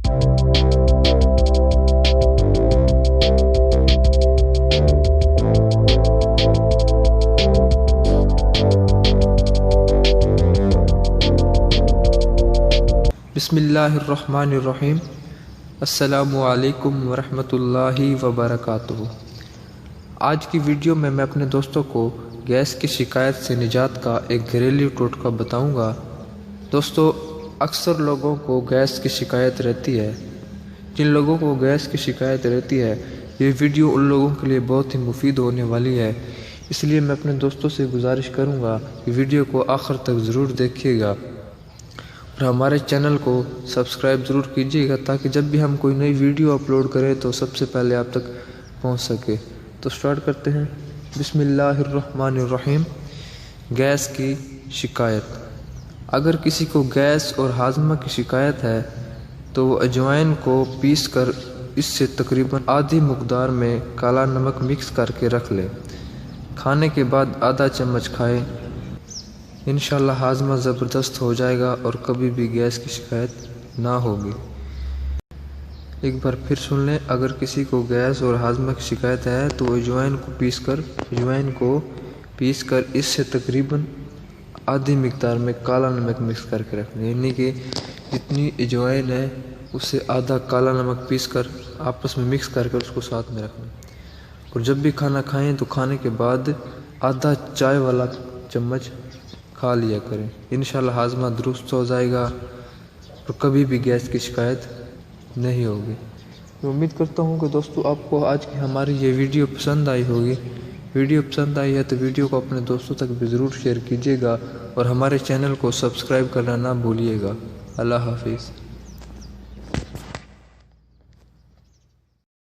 بسم اللہ الرحمن الرحیم۔ السلام علیکم ورحمۃ اللہ وبرکاتہ۔ آج کی ویڈیو میں اپنے دوستوں کو گیس کی شکایت سے نجات کا ایک گھریلو ٹوٹکا بتاؤں گا۔ دوستو، اکثر لوگوں کو گیس کی شکایت رہتی ہے۔ جن لوگوں کو گیس کی شکایت رہتی ہے، یہ ویڈیو ان لوگوں کے لیے بہت ہی مفید ہونے والی ہے، اس لیے میں اپنے دوستوں سے گزارش کروں گا کہ ویڈیو کو آخر تک ضرور دیکھیے گا اور ہمارے چینل کو سبسکرائب ضرور کیجیے گا تاکہ جب بھی ہم کوئی نئی ویڈیو اپلوڈ کریں تو سب سے پہلے آپ تک پہنچ سکے۔ تو سٹارٹ کرتے ہیں۔ بسم اللہ الرحمن الرحیم۔ گیس کی شکایت۔ اگر کسی کو گیس اور ہاضمہ کی شکایت ہے تو وہ اجوائن کو پیس کر اس سے تقریباً آدھی مقدار میں کالا نمک مکس کر کے رکھ لے۔ کھانے کے بعد آدھا چمچ کھائے، انشاءاللہ ہاضمہ زبردست ہو جائے گا اور کبھی بھی گیس کی شکایت نہ ہوگی۔ ایک بار پھر سن لیں، اگر کسی کو گیس اور ہاضمہ کی شکایت ہے تو اجوائن کو پیس کر اس سے تقریباً آدھی مقدار میں کالا نمک مکس کر کے رکھ لیں، یعنی کہ جتنی اجوائن ہے اس سے آدھا کالا نمک پیس کر آپس میں مکس کر اس کو ساتھ میں رکھ لیں، اور جب بھی کھانا کھائیں تو کھانے کے بعد آدھا چائے والا چمچ کھا لیا کریں، انشاءاللہ ہاضمہ درست ہو جائے گا اور کبھی بھی گیس کی شکایت نہیں ہوگی۔ میں امید کرتا ہوں کہ دوستو آپ کو آج کی ہماری یہ ویڈیو پسند آئی ہوگی۔ ویڈیو پسند آئی ہے تو ویڈیو کو اپنے دوستوں تک بھی ضرور شیئر کیجیے گا اور ہمارے چینل کو سبسکرائب کرنا نہ بھولیے گا۔ اللہ حافظ۔